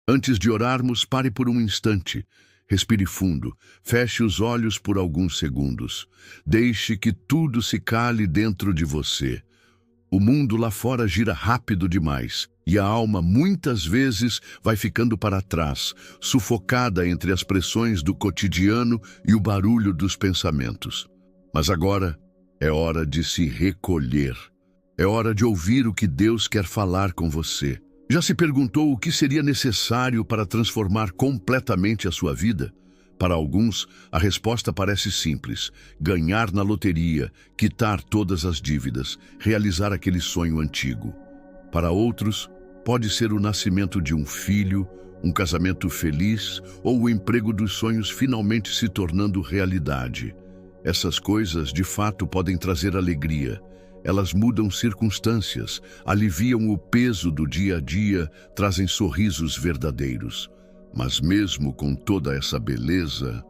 Antes de orarmos, pare por um instante. Respire fundo. Feche os olhos por alguns segundos. Deixe que tudo se cale dentro de você. O mundo lá fora gira rápido demais e a alma muitas vezes vai ficando para trás, sufocada entre as pressões do cotidiano e o barulho dos pensamentos. Mas agora é hora de se recolher. É hora de ouvir o que Deus quer falar com você. Já se perguntou o que seria necessário para transformar completamente a sua vida? Para alguns, a resposta parece simples: ganhar na loteria, quitar todas as dívidas, realizar aquele sonho antigo. Para outros, pode ser o nascimento de um filho, um casamento feliz ou o emprego dos sonhos finalmente se tornando realidade. Essas coisas, de fato, podem trazer alegria. Elas mudam circunstâncias, aliviam o peso do dia a dia, trazem sorrisos verdadeiros. Mas mesmo com toda essa beleza,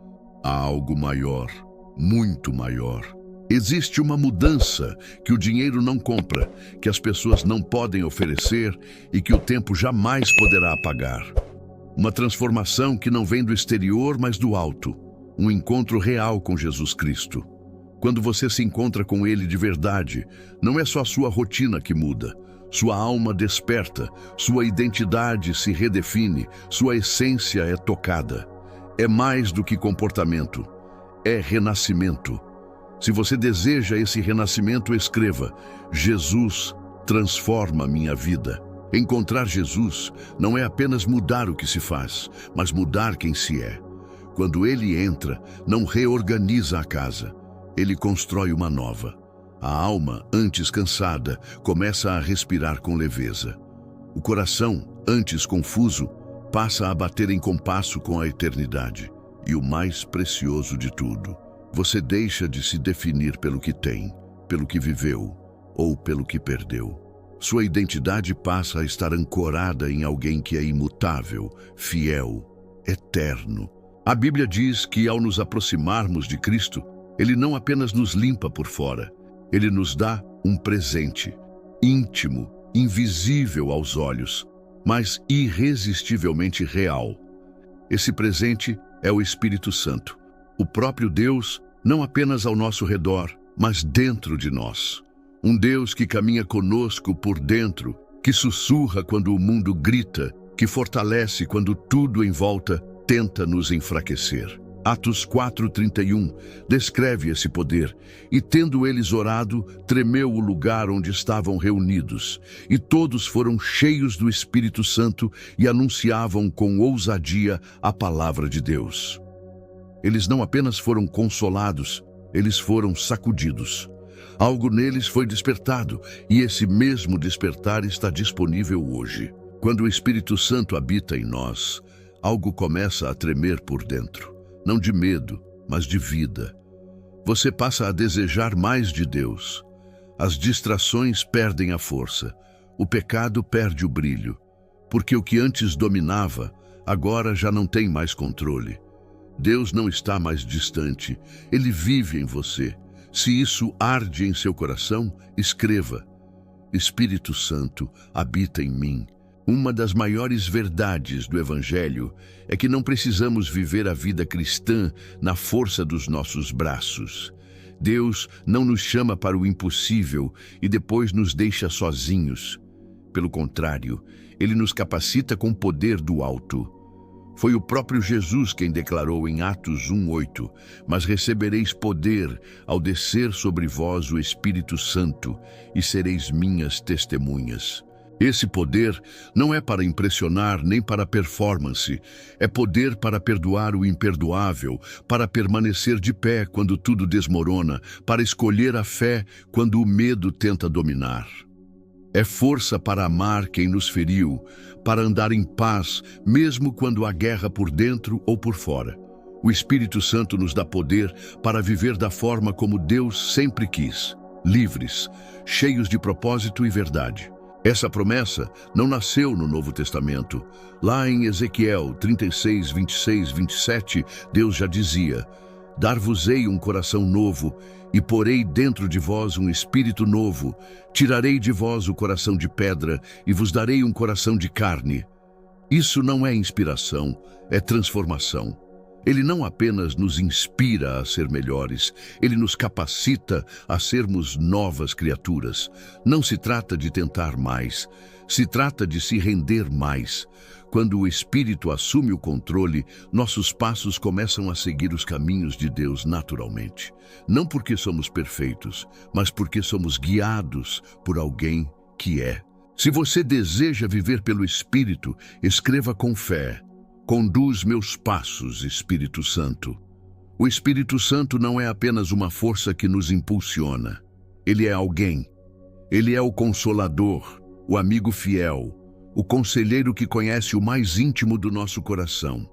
há algo maior, muito maior. Existe uma mudança que o dinheiro não compra, que as pessoas não podem oferecer e que o tempo jamais poderá apagar. Uma transformação que não vem do exterior, mas do alto. Um encontro real com Jesus Cristo. Quando você se encontra com Ele de verdade, não é só sua rotina que muda. Sua alma desperta, sua identidade se redefine, sua essência é tocada. É mais do que comportamento, é renascimento. Se você deseja esse renascimento, escreva: Jesus transforma minha vida. Encontrar Jesus não é apenas mudar o que se faz, mas mudar quem se é. Quando Ele entra, não reorganiza a casa. Ele constrói uma nova. A alma, antes cansada, começa a respirar com leveza. O coração, antes confuso, passa a bater em compasso com a eternidade. E o mais precioso de tudo, você deixa de se definir pelo que tem, pelo que viveu ou pelo que perdeu. Sua identidade passa a estar ancorada em alguém que é imutável, fiel, eterno. A Bíblia diz que ao nos aproximarmos de Cristo, Ele não apenas nos limpa por fora, Ele nos dá um presente, íntimo, invisível aos olhos, mas irresistivelmente real. Esse presente é o Espírito Santo, o próprio Deus, não apenas ao nosso redor, mas dentro de nós. Um Deus que caminha conosco por dentro, que sussurra quando o mundo grita, que fortalece quando tudo em volta tenta nos enfraquecer. Atos 4:31 descreve esse poder. E tendo eles orado, tremeu o lugar onde estavam reunidos, e todos foram cheios do Espírito Santo e anunciavam com ousadia a palavra de Deus. Eles não apenas foram consolados, eles foram sacudidos. Algo neles foi despertado, e esse mesmo despertar está disponível hoje. Quando o Espírito Santo habita em nós, algo começa a tremer por dentro. Não de medo, mas de vida. Você passa a desejar mais de Deus. As distrações perdem a força. O pecado perde o brilho. Porque o que antes dominava, agora já não tem mais controle. Deus não está mais distante. Ele vive em você. Se isso arde em seu coração, escreva: Espírito Santo habita em mim. Uma das maiores verdades do Evangelho é que não precisamos viver a vida cristã na força dos nossos braços. Deus não nos chama para o impossível e depois nos deixa sozinhos. Pelo contrário, Ele nos capacita com o poder do alto. Foi o próprio Jesus quem declarou em Atos 1:8: Mas recebereis poder ao descer sobre vós o Espírito Santo e sereis minhas testemunhas. Esse poder não é para impressionar nem para performance, é poder para perdoar o imperdoável, para permanecer de pé quando tudo desmorona, para escolher a fé quando o medo tenta dominar. É força para amar quem nos feriu, para andar em paz, mesmo quando há guerra por dentro ou por fora. O Espírito Santo nos dá poder para viver da forma como Deus sempre quis, livres, cheios de propósito e verdade. Essa promessa não nasceu no Novo Testamento. Lá em Ezequiel 36, 26, 27, Deus já dizia: Dar-vos-ei um coração novo, e porei dentro de vós um espírito novo. Tirarei de vós o coração de pedra, e vos darei um coração de carne. Isso não é inspiração, é transformação. Ele não apenas nos inspira a ser melhores, ele nos capacita a sermos novas criaturas. Não se trata de tentar mais, se trata de se render mais. Quando o Espírito assume o controle, nossos passos começam a seguir os caminhos de Deus naturalmente. Não porque somos perfeitos, mas porque somos guiados por alguém que é. Se você deseja viver pelo Espírito, escreva com fé: conduz meus passos, Espírito Santo. O Espírito Santo não é apenas uma força que nos impulsiona. Ele é alguém. Ele é o Consolador, o amigo fiel, o conselheiro que conhece o mais íntimo do nosso coração.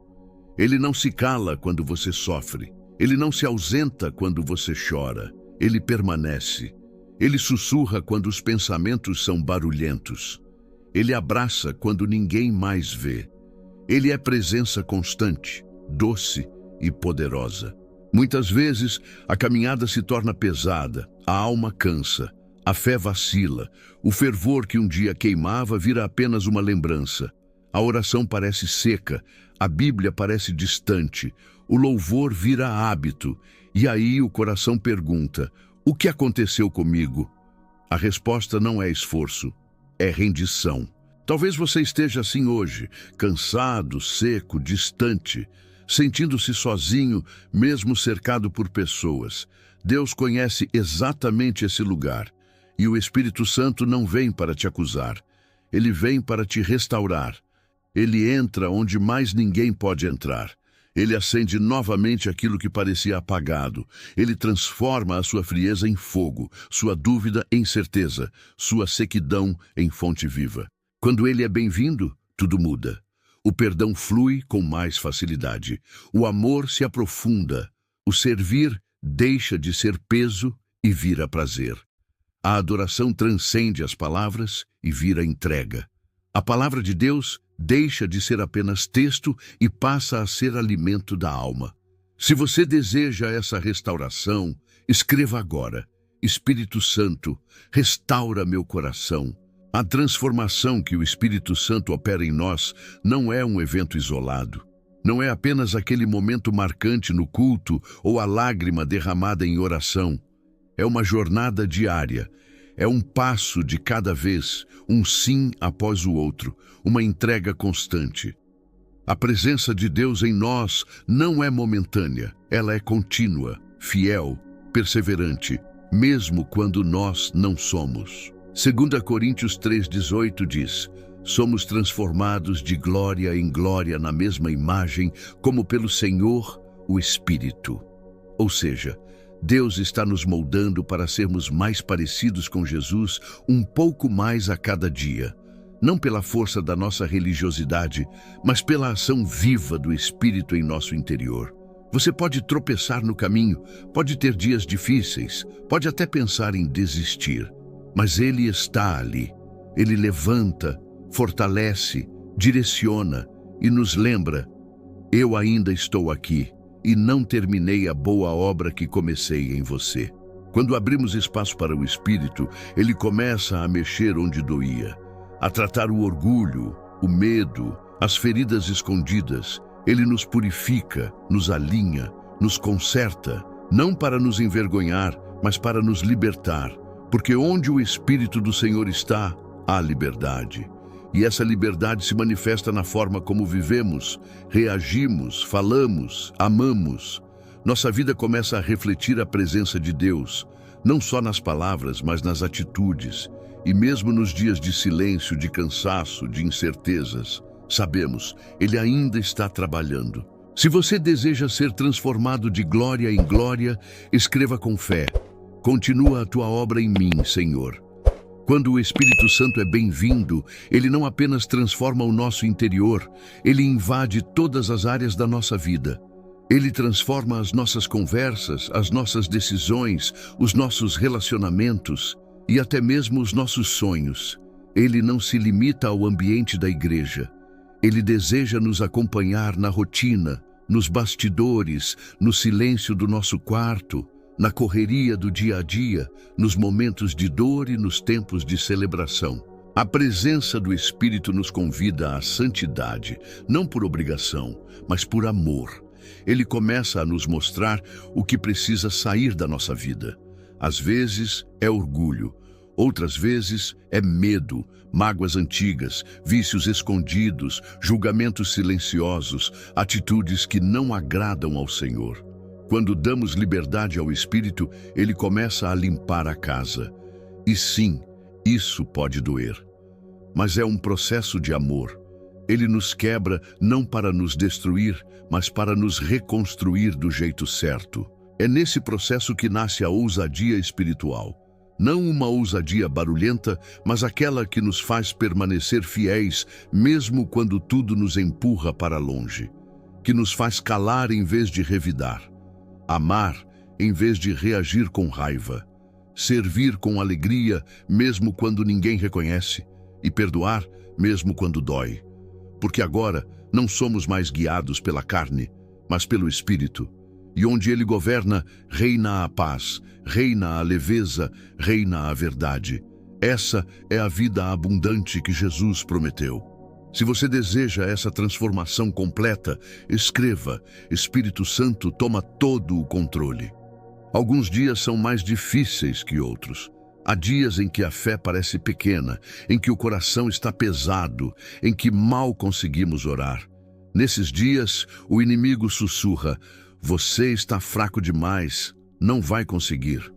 Ele não se cala quando você sofre. Ele não se ausenta quando você chora. Ele permanece. Ele sussurra quando os pensamentos são barulhentos. Ele abraça quando ninguém mais vê. Ele é presença constante, doce e poderosa. Muitas vezes, a caminhada se torna pesada, a alma cansa, a fé vacila, o fervor que um dia queimava vira apenas uma lembrança. A oração parece seca, a Bíblia parece distante, o louvor vira hábito, e aí o coração pergunta: o que aconteceu comigo? A resposta não é esforço, é rendição. Talvez você esteja assim hoje, cansado, seco, distante, sentindo-se sozinho, mesmo cercado por pessoas. Deus conhece exatamente esse lugar, e o Espírito Santo não vem para te acusar. Ele vem para te restaurar. Ele entra onde mais ninguém pode entrar. Ele acende novamente aquilo que parecia apagado. Ele transforma a sua frieza em fogo, sua dúvida em certeza, sua sequidão em fonte viva. Quando ele é bem-vindo, tudo muda. O perdão flui com mais facilidade. O amor se aprofunda. O servir deixa de ser peso e vira prazer. A adoração transcende as palavras e vira entrega. A palavra de Deus deixa de ser apenas texto e passa a ser alimento da alma. Se você deseja essa restauração, escreva agora: Espírito Santo, restaura meu coração. A transformação que o Espírito Santo opera em nós não é um evento isolado. Não é apenas aquele momento marcante no culto ou a lágrima derramada em oração. É uma jornada diária. É um passo de cada vez, um sim após o outro, uma entrega constante. A presença de Deus em nós não é momentânea, ela é contínua, fiel, perseverante, mesmo quando nós não somos. 2 Coríntios 3,18 diz: somos transformados de glória em glória na mesma imagem, como pelo Senhor, o Espírito. Ou seja, Deus está nos moldando para sermos mais parecidos com Jesus um pouco mais a cada dia. Não pela força da nossa religiosidade, mas pela ação viva do Espírito em nosso interior. Você pode tropeçar no caminho, pode ter dias difíceis, pode até pensar em desistir. Mas Ele está ali. Ele levanta, fortalece, direciona e nos lembra: eu ainda estou aqui e não terminei a boa obra que comecei em você. Quando abrimos espaço para o Espírito, Ele começa a mexer onde doía, a tratar o orgulho, o medo, as feridas escondidas. Ele nos purifica, nos alinha, nos conserta, não para nos envergonhar, mas para nos libertar. Porque onde o Espírito do Senhor está, há liberdade. E essa liberdade se manifesta na forma como vivemos, reagimos, falamos, amamos. Nossa vida começa a refletir a presença de Deus, não só nas palavras, mas nas atitudes. E mesmo nos dias de silêncio, de cansaço, de incertezas, sabemos, Ele ainda está trabalhando. Se você deseja ser transformado de glória em glória, escreva com fé: continua a tua obra em mim, Senhor. Quando o Espírito Santo é bem-vindo, ele não apenas transforma o nosso interior, ele invade todas as áreas da nossa vida. Ele transforma as nossas conversas, as nossas decisões, os nossos relacionamentos e até mesmo os nossos sonhos. Ele não se limita ao ambiente da igreja. Ele deseja nos acompanhar na rotina, nos bastidores, no silêncio do nosso quarto, na correria do dia a dia, nos momentos de dor e nos tempos de celebração. A presença do Espírito nos convida à santidade, não por obrigação, mas por amor. Ele começa a nos mostrar o que precisa sair da nossa vida. Às vezes é orgulho, outras vezes é medo, mágoas antigas, vícios escondidos, julgamentos silenciosos, atitudes que não agradam ao Senhor. Quando damos liberdade ao Espírito, ele começa a limpar a casa. E sim, isso pode doer. Mas é um processo de amor. Ele nos quebra não para nos destruir, mas para nos reconstruir do jeito certo. É nesse processo que nasce a ousadia espiritual. Não uma ousadia barulhenta, mas aquela que nos faz permanecer fiéis, mesmo quando tudo nos empurra para longe. Que nos faz calar em vez de revidar. Amar em vez de reagir com raiva. Servir com alegria, mesmo quando ninguém reconhece. E perdoar, mesmo quando dói. Porque agora não somos mais guiados pela carne, mas pelo Espírito. E onde ele governa, reina a paz, reina a leveza, reina a verdade. Essa é a vida abundante que Jesus prometeu. Se você deseja essa transformação completa, escreva: Espírito Santo toma todo o controle. Alguns dias são mais difíceis que outros. Há dias em que a fé parece pequena, em que o coração está pesado, em que mal conseguimos orar. Nesses dias, o inimigo sussurra: você está fraco demais, não vai conseguir.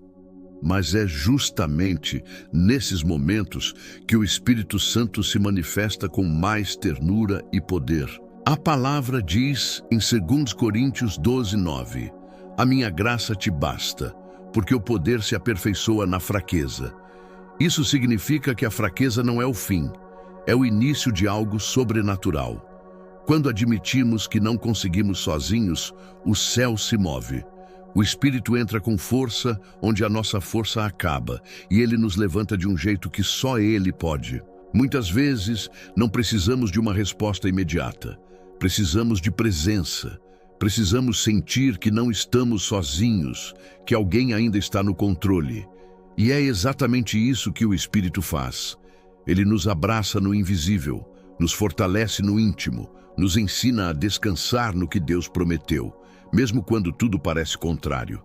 Mas é justamente nesses momentos que o Espírito Santo se manifesta com mais ternura e poder. A palavra diz em 2 Coríntios 12:9, a minha graça te basta, porque o poder se aperfeiçoa na fraqueza. Isso significa que a fraqueza não é o fim, é o início de algo sobrenatural. Quando admitimos que não conseguimos sozinhos, o céu se move. O Espírito entra com força onde a nossa força acaba, e ele nos levanta de um jeito que só ele pode. Muitas vezes, não precisamos de uma resposta imediata. Precisamos de presença. Precisamos sentir que não estamos sozinhos, que alguém ainda está no controle. E é exatamente isso que o Espírito faz. Ele nos abraça no invisível, nos fortalece no íntimo, nos ensina a descansar no que Deus prometeu, mesmo quando tudo parece contrário.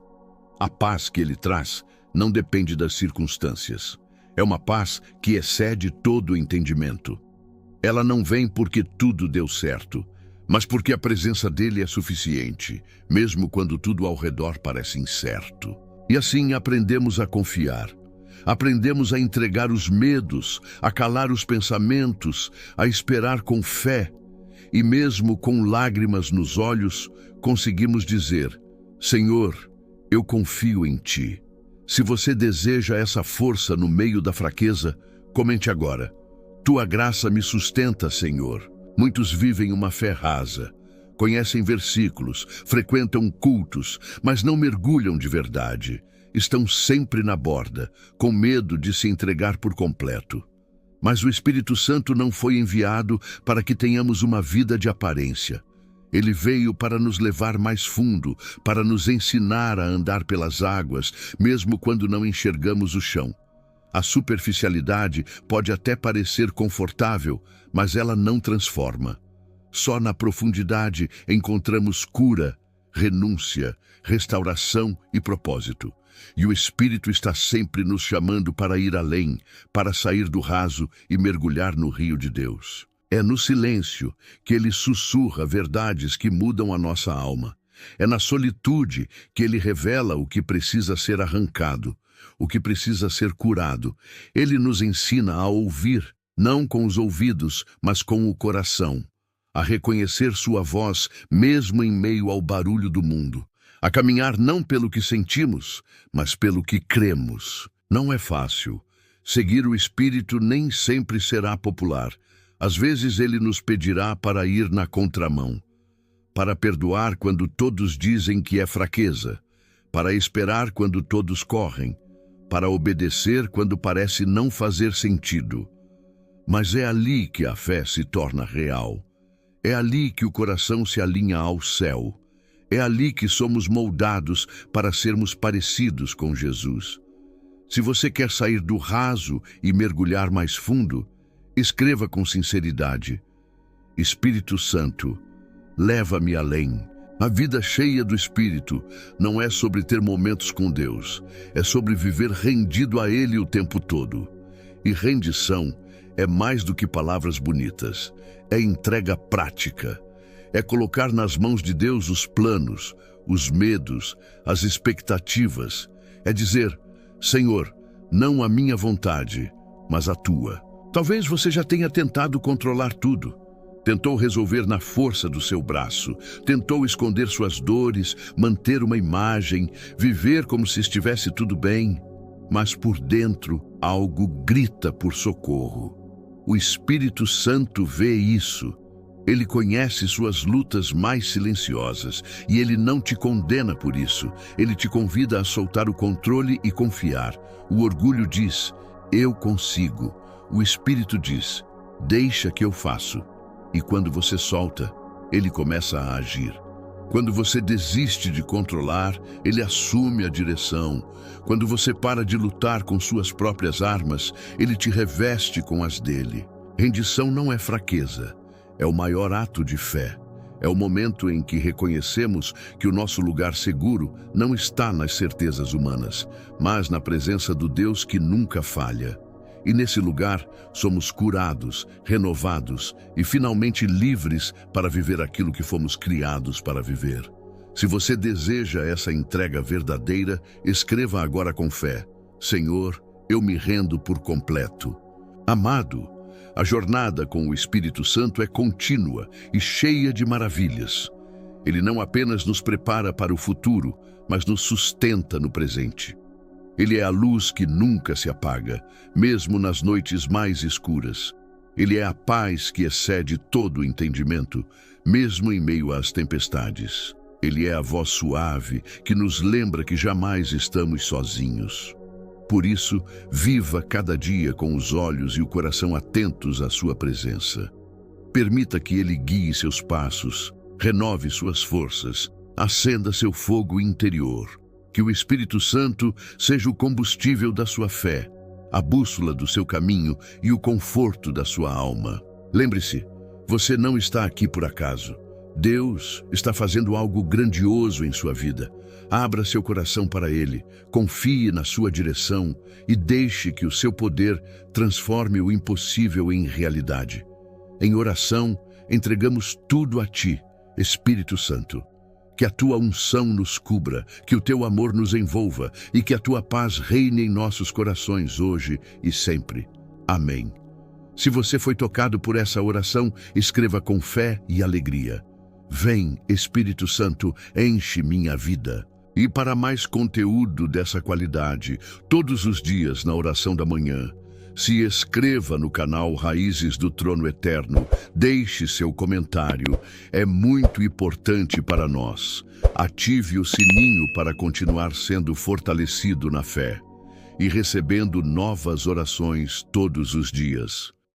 A paz que ele traz não depende das circunstâncias. É uma paz que excede todo o entendimento. Ela não vem porque tudo deu certo, mas porque a presença dele é suficiente, mesmo quando tudo ao redor parece incerto. E assim aprendemos a confiar. Aprendemos a entregar os medos, a calar os pensamentos, a esperar com fé. E mesmo com lágrimas nos olhos, conseguimos dizer: Senhor, eu confio em Ti. Se você deseja essa força no meio da fraqueza, comente agora: Tua graça me sustenta, Senhor. Muitos vivem uma fé rasa, conhecem versículos, frequentam cultos, mas não mergulham de verdade. Estão sempre na borda, com medo de se entregar por completo. Mas o Espírito Santo não foi enviado para que tenhamos uma vida de aparência. Ele veio para nos levar mais fundo, para nos ensinar a andar pelas águas, mesmo quando não enxergamos o chão. A superficialidade pode até parecer confortável, mas ela não transforma. Só na profundidade encontramos cura, renúncia, restauração e propósito. E o Espírito está sempre nos chamando para ir além, para sair do raso e mergulhar no rio de Deus. É no silêncio que ele sussurra verdades que mudam a nossa alma. É na solitude que ele revela o que precisa ser arrancado, o que precisa ser curado. Ele nos ensina a ouvir, não com os ouvidos, mas com o coração. A reconhecer sua voz, mesmo em meio ao barulho do mundo. A caminhar não pelo que sentimos, mas pelo que cremos. Não é fácil. Seguir o Espírito nem sempre será popular. Às vezes ele nos pedirá para ir na contramão, para perdoar quando todos dizem que é fraqueza, para esperar quando todos correm, para obedecer quando parece não fazer sentido. Mas é ali que a fé se torna real. É ali que o coração se alinha ao céu. É ali que somos moldados para sermos parecidos com Jesus. Se você quer sair do raso e mergulhar mais fundo, Escreva com sinceridade: Espírito Santo, leva-me além. A vida cheia do Espírito não é sobre ter momentos com Deus, é sobre viver rendido a Ele o tempo todo. E rendição é mais do que palavras bonitas, é entrega prática. É colocar nas mãos de Deus os planos, os medos, as expectativas. É dizer: Senhor, não a minha vontade, mas a tua. Talvez você já tenha tentado controlar tudo. Tentou resolver na força do seu braço, tentou esconder suas dores, manter uma imagem, viver como se estivesse tudo bem. Mas por dentro, algo grita por socorro. O Espírito Santo vê isso. Ele conhece suas lutas mais silenciosas e ele não te condena por isso. Ele te convida a soltar o controle e confiar. O orgulho diz: eu consigo. O Espírito diz: deixa que eu faço. E quando você solta, ele começa a agir. Quando você desiste de controlar, ele assume a direção. Quando você para de lutar com suas próprias armas, ele te reveste com as dele. Rendição não é fraqueza. É o maior ato de fé. É o momento em que reconhecemos que o nosso lugar seguro não está nas certezas humanas, mas na presença do Deus que nunca falha. E nesse lugar, somos curados, renovados e finalmente livres para viver aquilo que fomos criados para viver. Se você deseja essa entrega verdadeira, escreva agora com fé: Senhor, eu me rendo por completo. Amado, a jornada com o Espírito Santo é contínua e cheia de maravilhas. Ele não apenas nos prepara para o futuro, mas nos sustenta no presente. Ele é a luz que nunca se apaga, mesmo nas noites mais escuras. Ele é a paz que excede todo o entendimento, mesmo em meio às tempestades. Ele é a voz suave que nos lembra que jamais estamos sozinhos. Por isso, viva cada dia com os olhos e o coração atentos à sua presença. Permita que ele guie seus passos, renove suas forças, acenda seu fogo interior. Que o Espírito Santo seja o combustível da sua fé, a bússola do seu caminho e o conforto da sua alma. Lembre-se, você não está aqui por acaso. Deus está fazendo algo grandioso em sua vida. Abra seu coração para Ele, confie na sua direção e deixe que o seu poder transforme o impossível em realidade. Em oração, entregamos tudo a Ti, Espírito Santo. Que a Tua unção nos cubra, que o Teu amor nos envolva e que a Tua paz reine em nossos corações hoje e sempre. Amém. Se você foi tocado por essa oração, escreva com fé e alegria: Vem, Espírito Santo, enche minha vida. E para mais conteúdo dessa qualidade, todos os dias na oração da manhã, se inscreva no canal Raízes do Trono Eterno, deixe seu comentário, é muito importante para nós. Ative o sininho para continuar sendo fortalecido na fé e recebendo novas orações todos os dias.